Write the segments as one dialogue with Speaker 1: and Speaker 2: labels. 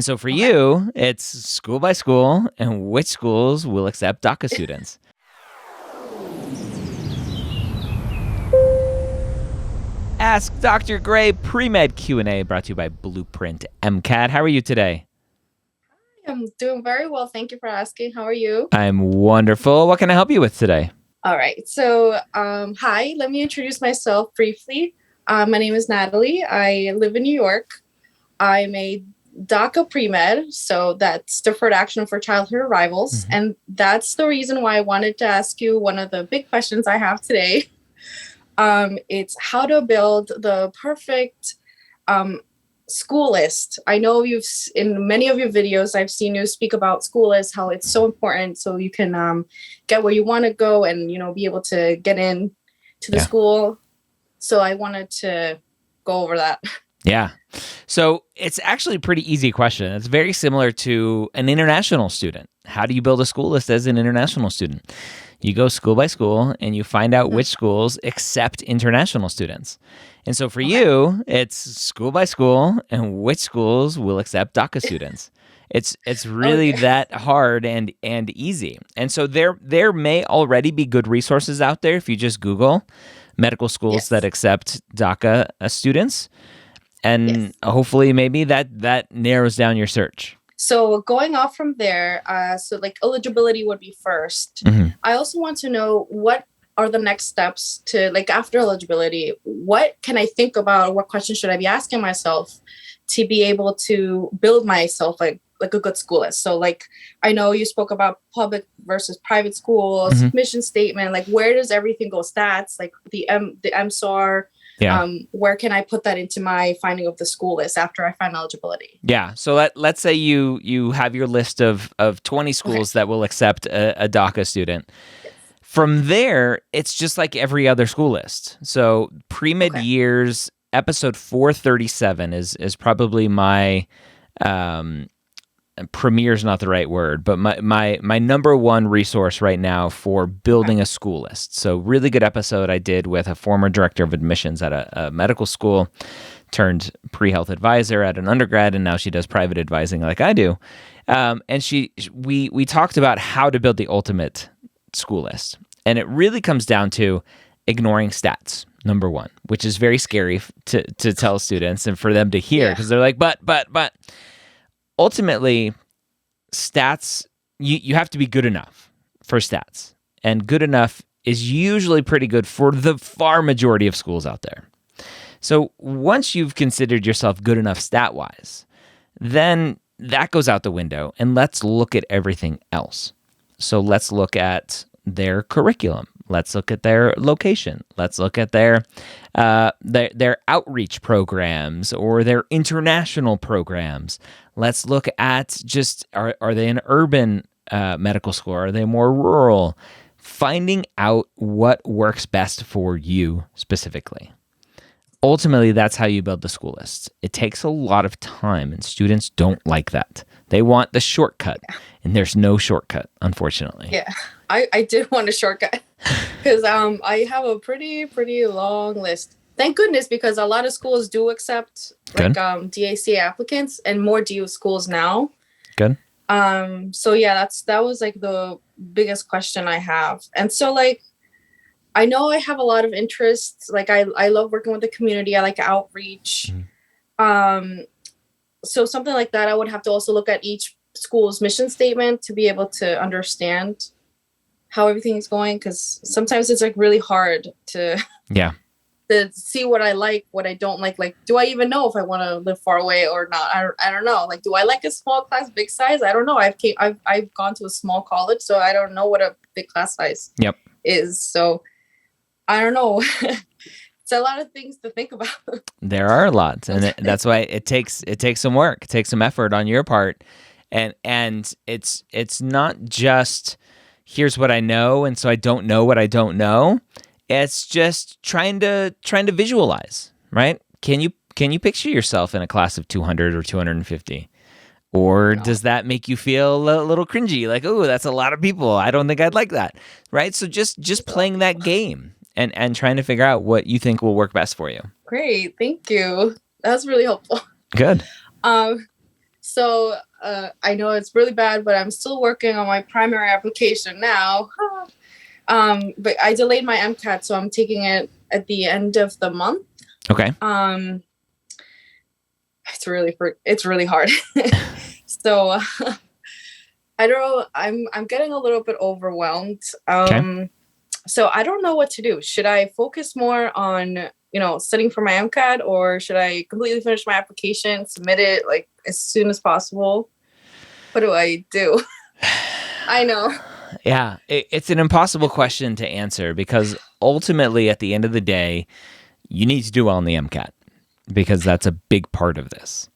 Speaker 1: So for
Speaker 2: Okay.
Speaker 1: you, it's school by school and which schools will accept DACA students. Ask Dr. Gray pre-med Q&A brought to you by Blueprint MCAT. How are you today?
Speaker 2: I'm doing very well. Thank you for asking. How are you?
Speaker 1: I'm wonderful. What can I help you with today?
Speaker 2: All right. So, hi, let me introduce myself briefly. My name is Natalie. I live in New York. I'm a DACA pre-med, so that's Deferred Action for Childhood Arrivals.
Speaker 1: Mhm.
Speaker 2: And that's the reason why I wanted to ask you one of the big questions I have today. It's how to build the perfect um, school list. I know in many of your videos, I've seen you speak about school list, how it's so important so you can get where you want to go and, be able to get in to the
Speaker 1: Yeah.
Speaker 2: school. So I wanted to go over that.
Speaker 1: Yeah. So it's actually a pretty easy question. It's very similar to an international student. How do you build a school list as an international student? You go school by school and you find out which schools accept international students. And so for
Speaker 2: Okay.
Speaker 1: you, it's school by school and which schools will accept DACA students. It's really
Speaker 2: Okay.
Speaker 1: that hard and easy. And so there may already be good resources out there if you just Google medical schools that
Speaker 2: Yes.
Speaker 1: accept DACA students, and
Speaker 2: Yes.
Speaker 1: hopefully maybe that narrows down your search.
Speaker 2: So going off from there, so like eligibility would be first.
Speaker 1: Mhm.
Speaker 2: I also want to know what are the next steps to like after eligibility, what can I think about? What questions should I be asking myself to be able to build myself like a good school list? So like I know you spoke about public versus private schools,
Speaker 1: Mhm.
Speaker 2: mission statement, like where does everything go? Stats, like the MSAR,
Speaker 1: Yeah.
Speaker 2: where can I put that into my finding of the school list after I find eligibility?
Speaker 1: Yeah. So let's say you have your list of 20
Speaker 2: Okay.
Speaker 1: schools that will accept a DACA student.
Speaker 2: Yes.
Speaker 1: From there, it's just like every other school list. So pre-med
Speaker 2: Okay.
Speaker 1: years, episode 437 is probably my premier is not the right word, but my number one resource right now for
Speaker 2: Okay.
Speaker 1: building a school list. So really good episode I did with a former director of admissions at a medical school, turned pre-health advisor at an undergrad, and now she does private advising like I do. And we talked about how to build the ultimate school list, and it really comes down to ignoring stats. Number one, which is very scary to tell students and for them to hear
Speaker 2: Yeah.
Speaker 1: because they're like, but ultimately, stats, you have to be good enough for stats. And good enough is usually pretty good for the far majority of schools out there. So once you've considered yourself good enough stat-wise, then that goes out the window, and let's look at everything else. So let's look at their curriculum. Let's look at their location. Let's look at their outreach programs or their international programs. Let's look at just are they an urban medical school? Are they more rural? Finding out what works best for you specifically. Ultimately, that's how you build the school list. It takes a lot of time, and students don't like that. They want the shortcut, and there's no shortcut, unfortunately.
Speaker 2: Yeah. I did want a shortcut because I have a pretty long list. Thank goodness, because a lot of schools do accept like
Speaker 1: Good.
Speaker 2: DACA applicants and more DU schools now.
Speaker 1: Good.
Speaker 2: So yeah, that was like the biggest question I have. And so like I know I have a lot of interests. Like I love working with the community. I like outreach. Um, so something like that, I would have to also look at each school's mission statement to be able to understand how everything is going. Because sometimes it's like really hard to
Speaker 1: Yeah.
Speaker 2: to see what I like, what I don't like. Like, do I even know if I want to live far away or not? I don't know. Like, do I like a small class, big size? I don't know. I've gone to a small college, so I don't know what a big class size
Speaker 1: Yep.
Speaker 2: is. So I don't know. It's a lot of things to think about.
Speaker 1: There are a lot, and that's why it takes some work, it takes some effort on your part, and it's not just here's what I know, and so I don't know what I don't know. It's just trying to visualize, right? Can you picture yourself in a class of 200 or 250? Or
Speaker 2: No.
Speaker 1: does that make you feel a little cringy? Like, oh, that's a lot of people. I don't think I'd like that, right? So just playing that game and trying to figure out what you think will work best for you.
Speaker 2: Great, thank you. That's really helpful.
Speaker 1: Good.
Speaker 2: Um, So I know it's really bad, but I'm still working on my primary application now. But I delayed my MCAT, so I'm taking it at the end of the month.
Speaker 1: Okay.
Speaker 2: It's really hard. So I don't know. I'm getting a little bit overwhelmed.
Speaker 1: Okay.
Speaker 2: So I don't know what to do. Should I focus more on, studying for my MCAT, or should I completely finish my application, submit it like as soon as possible? What do I do? I know.
Speaker 1: Yeah, it's an impossible question to answer because ultimately, at the end of the day, you need to do well on the MCAT because that's a big part of this.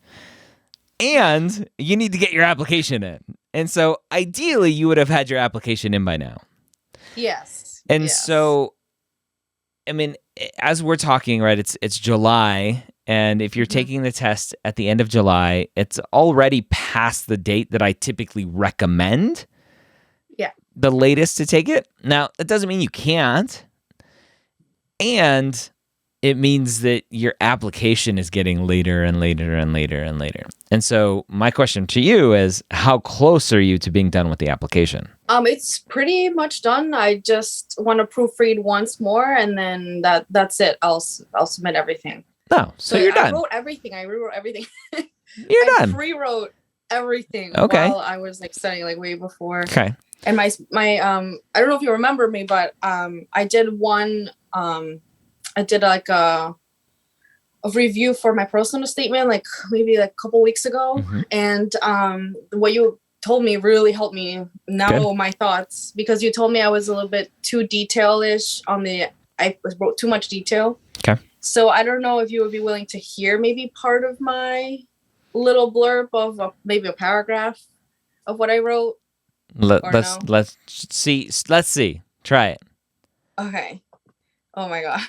Speaker 1: And you need to get your application in. And so ideally, you would have had your application in by now.
Speaker 2: Yes.
Speaker 1: And
Speaker 2: yes.
Speaker 1: so, I mean, as we're talking, right, it's July. And if you're taking the test at the end of July, it's already past the date that I typically recommend.
Speaker 2: Yeah.
Speaker 1: The latest to take it. Now, that doesn't mean you can't. And it means that your application is getting later and later and later and later. And so my question to you is, how close are you to being done with the application?
Speaker 2: It's pretty much done. I just want to proofread once more, and then that's it. I'll submit everything.
Speaker 1: Oh, so you're done.
Speaker 2: I wrote everything. I rewrote everything.
Speaker 1: You're done.
Speaker 2: I pre-wrote everything
Speaker 1: while
Speaker 2: I was studying way before.
Speaker 1: Okay.
Speaker 2: And my I don't know if you remember me, but I did one I did a review for my personal statement maybe a couple weeks ago, and what you told me really helped me narrow my thoughts, because you told me I was a little bit too detail-ish I wrote too much detail.
Speaker 1: Okay.
Speaker 2: So I don't know if you would be willing to hear maybe part of my little blurb of maybe a paragraph of what I wrote.
Speaker 1: Let's see. Let's see. Try it.
Speaker 2: Okay. Oh my God.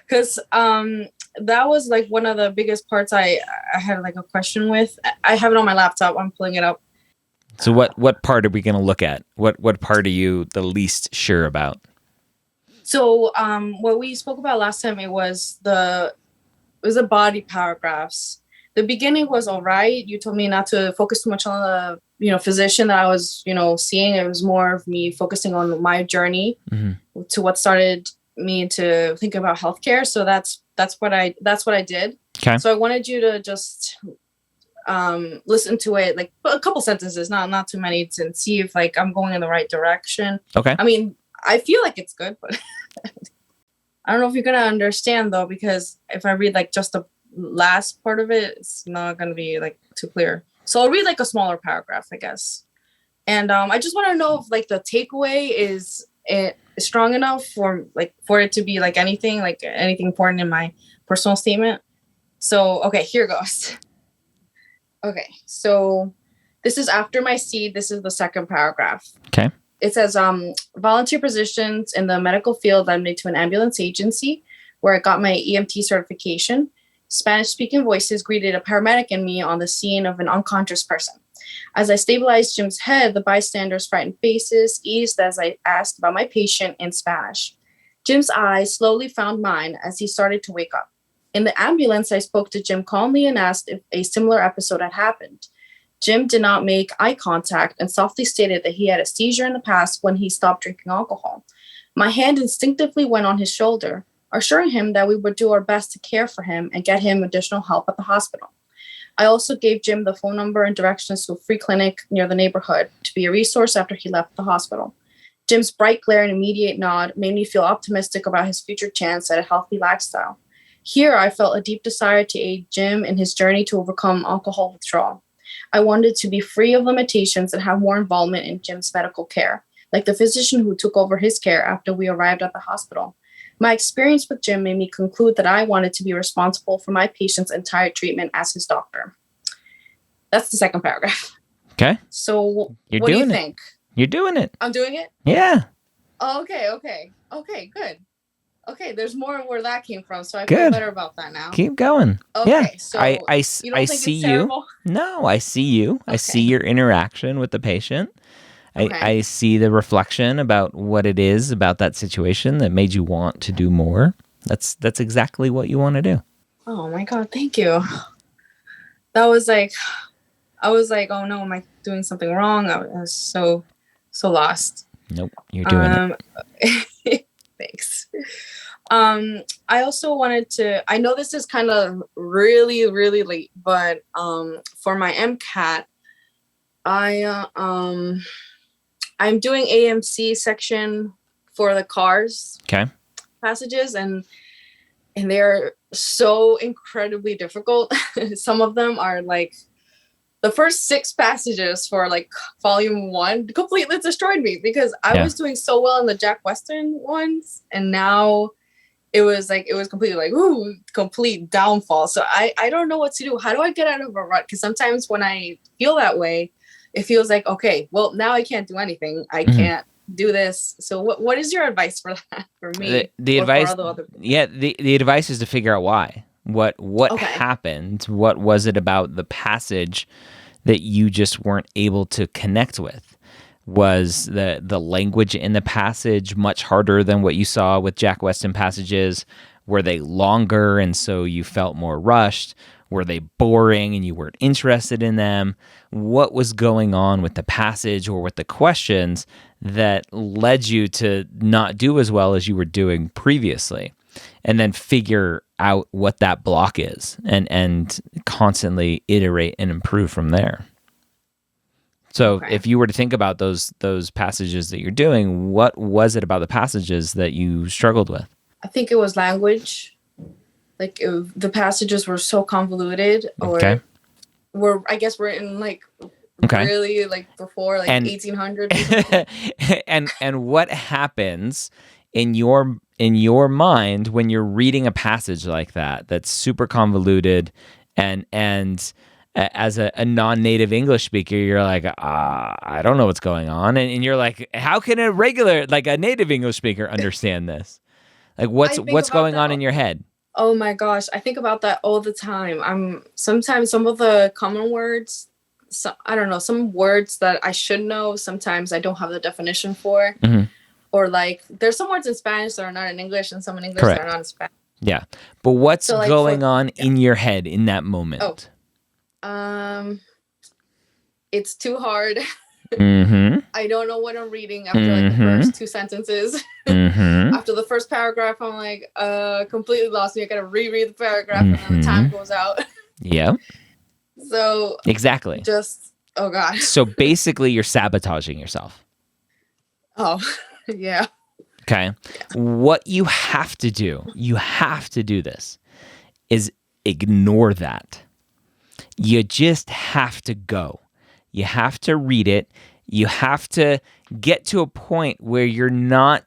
Speaker 2: Because that was one of the biggest parts I had a question with. I have it on my laptop. I'm pulling it up.
Speaker 1: So what part are we going to look at? What part are you the least sure about?
Speaker 2: So what we spoke about last time, it was the body paragraphs. The beginning was all right. You told me not to focus too much on the physician that I was seeing. It was more of me focusing on my journey to what started me to think about healthcare. So that's what I did.
Speaker 1: Okay.
Speaker 2: So I wanted you to just listen to it, a couple sentences, not too many, to see if I'm going in the right direction.
Speaker 1: Okay.
Speaker 2: I mean, I feel like it's good, but I don't know if you're gonna understand though, because if I read just the last part of it, it's not gonna be too clear. So I'll read a smaller paragraph, I guess. And I just want to know if the takeaway is strong enough for it to be anything important in my personal statement. So okay, here goes. Okay, so this is after my C. This is the second paragraph.
Speaker 1: Okay.
Speaker 2: It says, volunteer positions in the medical field led me to an ambulance agency where I got my EMT certification. Spanish-speaking voices greeted a paramedic and me on the scene of an unconscious person. As I stabilized Jim's head, the bystanders' frightened faces eased as I asked about my patient in Spanish. Jim's eyes slowly found mine as he started to wake up. In the ambulance, I spoke to Jim calmly and asked if a similar episode had happened. Jim did not make eye contact and softly stated that he had a seizure in the past when he stopped drinking alcohol. My hand instinctively went on his shoulder, assuring him that we would do our best to care for him and get him additional help at the hospital. I also gave Jim the phone number and directions to a free clinic near the neighborhood to be a resource after he left the hospital. Jim's bright glare and immediate nod made me feel optimistic about his future chance at a healthy lifestyle. Here, I felt a deep desire to aid Jim in his journey to overcome alcohol withdrawal. I wanted to be free of limitations and have more involvement in Jim's medical care, like the physician who took over his care after we arrived at the hospital. My experience with Jim made me conclude that I wanted to be responsible for my patient's entire treatment as his doctor. That's the second paragraph.
Speaker 1: Okay.
Speaker 2: So what do you think?
Speaker 1: You're doing it.
Speaker 2: I'm doing it?
Speaker 1: Yeah.
Speaker 2: Oh, okay, good. Okay, there's more where that came from, so I feel better about that now.
Speaker 1: Keep going.
Speaker 2: Okay,
Speaker 1: yeah.
Speaker 2: So
Speaker 1: I
Speaker 2: you don't think
Speaker 1: see
Speaker 2: it's terrible?
Speaker 1: you. No, I see you.
Speaker 2: Okay. I
Speaker 1: see your interaction with the patient. I see the reflection about what it is about that situation that made you want to do more. That's exactly what you want to do.
Speaker 2: Oh my God, thank you. that was like, I was like, oh no, am I doing something wrong? I was so lost.
Speaker 1: Nope, you're doing
Speaker 2: it. Thanks. I also wanted to, I know this is kind of really, really late, but for my MCAT, I'm doing AMC section for the cars
Speaker 1: Okay.
Speaker 2: passages, and they're so incredibly difficult. Some of them are like the first 6 passages for like volume 1 completely destroyed me because I was doing so well in the Jack Weston ones, and now it was completely like, ooh, complete downfall. So I don't know what to do. How do I get out of a rut? Because sometimes when I feel that way, it feels like, okay, well, now I can't do anything. I can't do this. So what is your advice for that, for me?
Speaker 1: The advice, the advice is to figure out why. What happened? What was it about the passage that you just weren't able to connect with? Was the language in the passage much harder than what you saw with Jack Weston passages? Were they longer and so you felt more rushed? Were they boring and you weren't interested in them? What was going on with the passage or with the questions that led you to not do as well as you were doing previously? And then figure out what that block is and constantly iterate and improve from there. So if you were to think about those passages that you're doing, what was it about the passages that you struggled with?
Speaker 2: I think it was language. Like the passages were so convoluted, or were, I guess, we're in like really like before like 1800.
Speaker 1: and what happens in your mind when you're reading a passage like that that's super convoluted, and as a non-native English speaker, you're like, I don't know what's going on, and you're like, how can a native English speaker understand this? Like, what's going on in your head?
Speaker 2: Oh my gosh, I think about that all the time. Sometimes some of the common words, I don't know, some words that I should know, sometimes I don't have the definition for. Mm-hmm. Or like, there's some words in Spanish that are not in English, and some in English that are not in Spanish.
Speaker 1: Yeah. But what's going on in your head in that moment?
Speaker 2: It's too hard.
Speaker 1: Mm-hmm.
Speaker 2: I don't know what I'm reading after like the first 2 sentences. Mm-hmm. After the first paragraph, I'm like completely lost. I gotta reread the paragraph, and then the time goes out.
Speaker 1: Yeah.
Speaker 2: So
Speaker 1: exactly.
Speaker 2: Just oh god.
Speaker 1: So basically, you're sabotaging yourself.
Speaker 2: Oh, yeah.
Speaker 1: Okay. Yeah. What you have to do this, is ignore that. You just have to go. You have to read it. You have to get to a point where you're not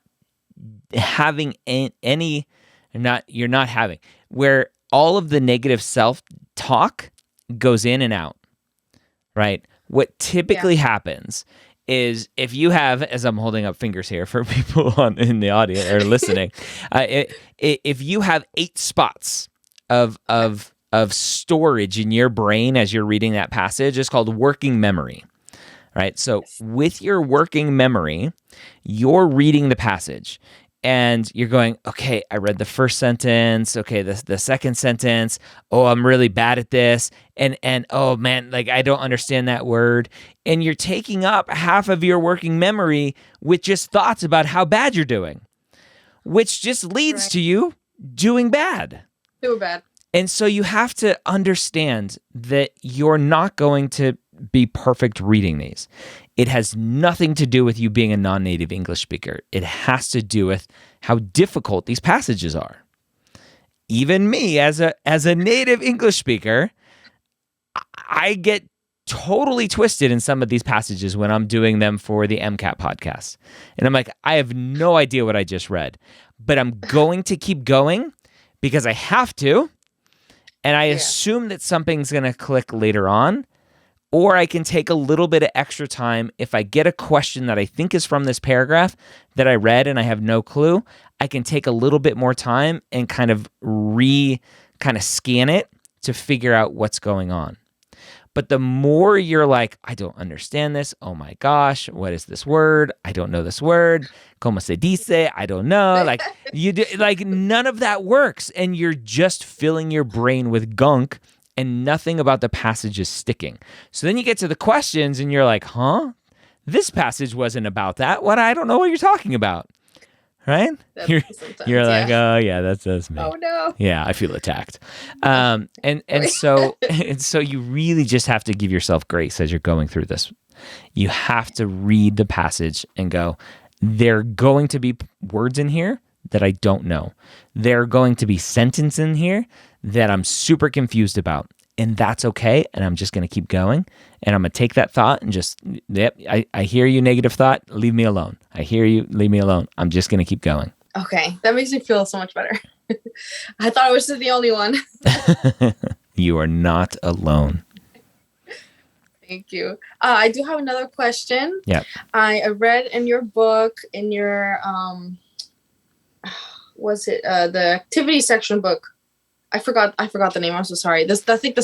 Speaker 1: having where all of the negative self-talk goes in and out, right? What typically happens is if you have, as I'm holding up fingers here for people in the audience or listening, if you have 8 spots of storage in your brain as you're reading that passage, it's called working memory, right? So with your working memory, you're reading the passage and you're going, okay, I read the first sentence. Okay, the second sentence. Oh, I'm really bad at this. And oh man, like I don't understand that word. And you're taking up half of your working memory with just thoughts about how bad you're doing, which just leads to you doing bad.
Speaker 2: Doing bad.
Speaker 1: And so you have to understand that you're not going to be perfect reading these. It has nothing to do with you being a non-native English speaker. It has to do with how difficult these passages are. Even me, as a native English speaker, I get totally twisted in some of these passages when I'm doing them for the MCAT podcast. And I'm like, I have no idea what I just read, but I'm going to keep going because I have to. And I assume that something's going to click later on, or I can take a little bit of extra time. If I get a question that I think is from this paragraph that I read and I have no clue, I can take a little bit more time and kind of scan it to figure out what's going on. But the more you're like, I don't understand this. Oh my gosh, what is this word? I don't know this word. Como se dice? I don't know. Like none of that works, and you're just filling your brain with gunk, and nothing about the passage is sticking. So then you get to the questions and you're like, huh? This passage wasn't about that. What? I don't know what you're talking about. Right? You're like, oh yeah, that's me.
Speaker 2: Oh no.
Speaker 1: Yeah, I feel attacked. And so you really just have to give yourself grace as you're going through this. You have to read the passage and go, there are going to be words in here that I don't know. There are going to be sentences in here that I'm super confused about. And that's okay. And I'm just going to keep going. And I'm going to take that thought and just, I hear you, negative thought. Leave me alone. I hear you. Leave me alone. I'm just going to keep going.
Speaker 2: Okay. That makes me feel so much better. I thought I was the only one.
Speaker 1: You are not alone.
Speaker 2: Thank you. I do have another question.
Speaker 1: Yeah.
Speaker 2: I read in your book, in your, the activity section book. I forgot the name. I'm so sorry. I think the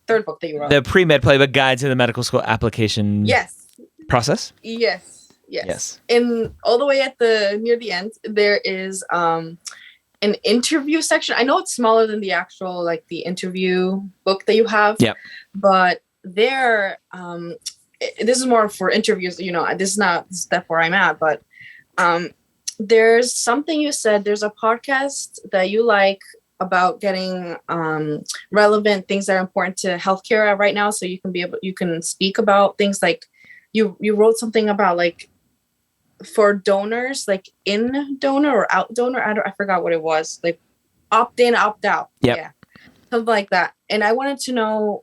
Speaker 2: third book that you wrote.
Speaker 1: The Pre-Med Playbook Guide to the Medical School Application Process?
Speaker 2: Yes. And all the way near the end, there is an interview section. I know it's smaller than the actual, like the interview book that you have.
Speaker 1: Yep.
Speaker 2: But there, this is more for interviews. This is not the step where I'm at, but there's something you said. There's a podcast that you like about getting relevant things that are important to healthcare right now, so you can speak about things like you wrote something about like for donors, like in donor or out donor. I forgot what it was, like opt in, opt out.
Speaker 1: Yep.
Speaker 2: Yeah, something like that. And I wanted to know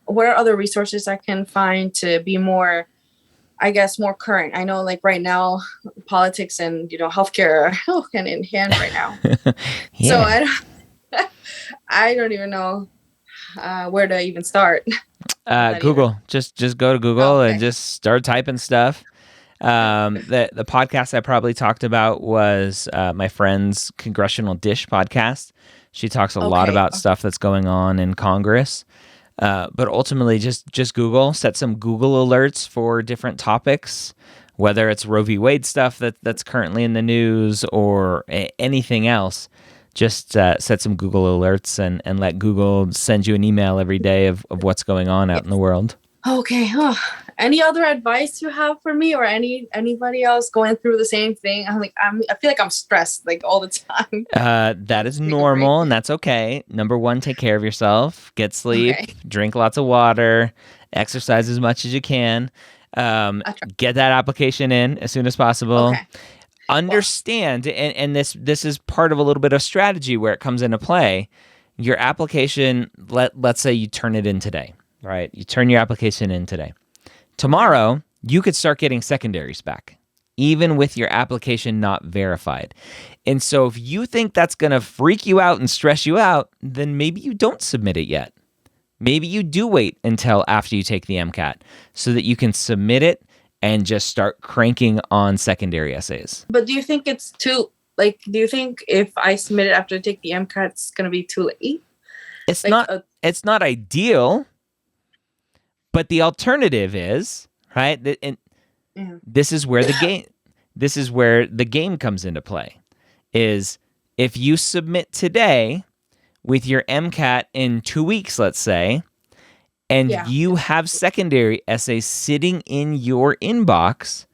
Speaker 2: what are other resources I can find to be more, I guess, more current. I know, like right now, politics and healthcare are hand in hand right now.
Speaker 1: Yeah.
Speaker 2: So I don't even know where to even start.
Speaker 1: Google. Just go to Google and just start typing stuff. The podcast I probably talked about was my friend's Congressional Dish podcast. She talks a lot about stuff that's going on in Congress. But ultimately, just Google, set some Google alerts for different topics, whether it's Roe v. Wade stuff that's currently in the news or anything else. Just set some Google alerts and let Google send you an email every day of what's going on out in the world.
Speaker 2: Okay. Any other advice you have for me or anybody else going through the same thing? I feel like I'm stressed like all the time.
Speaker 1: That is normal and that's okay. Number one, take care of yourself, get sleep, drink lots of water, exercise as much as you can, get that application in as soon as possible.
Speaker 2: Okay.
Speaker 1: Understand, and this is part of a little bit of strategy where it comes into play. Your application, let's say you turn it in today, right? You turn your application in today. Tomorrow, you could start getting secondaries back, even with your application not verified. And so if you think that's going to freak you out and stress you out, then maybe you don't submit it yet. Maybe you do wait until after you take the MCAT so that you can submit it and just start cranking on secondary essays.
Speaker 2: But do you think it's do you think if I submit it after I take the MCAT, it's going to be too late?
Speaker 1: It's not ideal, but the alternative is, right? And this is where the game comes into play. Is if you submit today with your MCAT in 2 weeks, let's say, and you have secondary essays sitting in your inbox,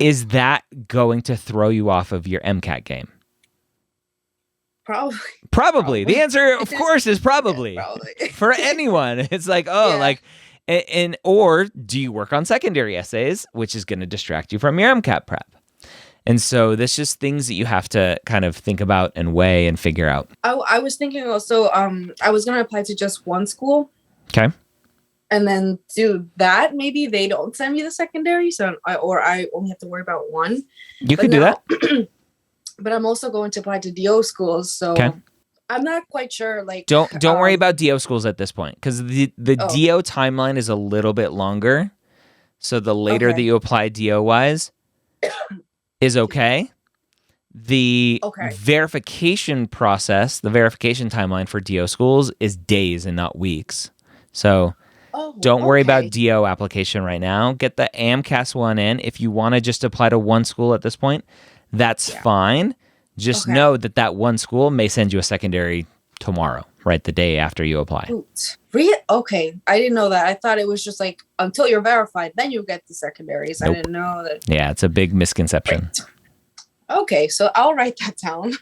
Speaker 1: is that going to throw you off of your MCAT game? Probably. The answer, of course, is probably. For anyone. It's like, or do you work on secondary essays, which is going to distract you from your MCAT prep? And so there's just things that you have to kind of think about and weigh and figure out.
Speaker 2: I was thinking also, I was going to apply to just one school.
Speaker 1: Okay.
Speaker 2: And then do that. Maybe they don't send me the secondary, or I only have to worry about one.
Speaker 1: You could do that.
Speaker 2: But I'm also going to apply to DO schools, so I'm not quite sure. Like,
Speaker 1: don't worry about DO schools at this point, because the DO timeline is a little bit longer. So the later that you apply DO wise is okay. The verification process, the verification timeline for DO schools is days and not weeks. So don't worry about DO application right now. Get the AMCAS one in. If you want to just apply to one school at this point, that's fine. Just know that one school may send you a secondary tomorrow, right the day after you apply.
Speaker 2: Shoot. Okay, I didn't know that. I thought it was just like until you're verified, then you get the secondaries.
Speaker 1: Nope.
Speaker 2: I didn't know that.
Speaker 1: Yeah, it's a big misconception.
Speaker 2: Right. Okay, so I'll write that down.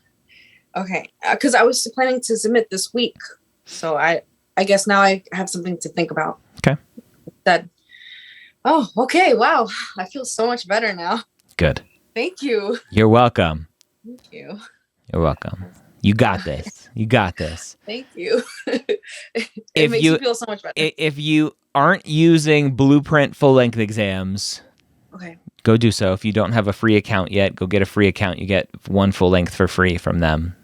Speaker 2: Okay, because I was planning to submit this week, so I guess now I have something to think about.
Speaker 1: Okay.
Speaker 2: That. Oh, okay. Wow, I feel so much better now.
Speaker 1: Good.
Speaker 2: Thank you.
Speaker 1: You're welcome.
Speaker 2: Thank you.
Speaker 1: You're welcome. You got this. You got this.
Speaker 2: Thank you. It makes me feel so much better.
Speaker 1: If you aren't using Blueprint full-length exams,
Speaker 2: okay,
Speaker 1: go do so. If you don't have a free account yet, go get a free account. You get one full-length for free from them,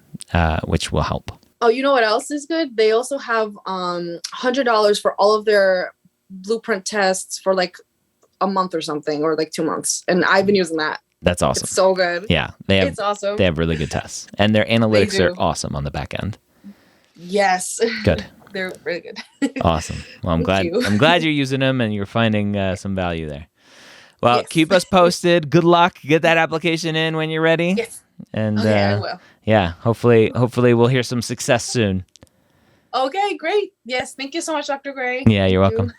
Speaker 1: which will help.
Speaker 2: Oh, you know what else is good? They also have $100 for all of their Blueprint tests for like a month or something, or like 2 months. And I've been using that.
Speaker 1: That's awesome.
Speaker 2: It's so good.
Speaker 1: Yeah,
Speaker 2: it's awesome.
Speaker 1: They have really good tests, and their analytics are awesome on the back end.
Speaker 2: Yes.
Speaker 1: Good.
Speaker 2: They're really good.
Speaker 1: Awesome. Well, I'm glad you're using them and you're finding some value there. Well,
Speaker 2: yes.
Speaker 1: Keep us posted. Good luck. Get that application in when you're ready.
Speaker 2: Yes.
Speaker 1: And
Speaker 2: I will.
Speaker 1: Yeah, hopefully we'll hear some success soon.
Speaker 2: Okay, great. Yes, thank you so much, Dr. Gray.
Speaker 1: Yeah, you're welcome.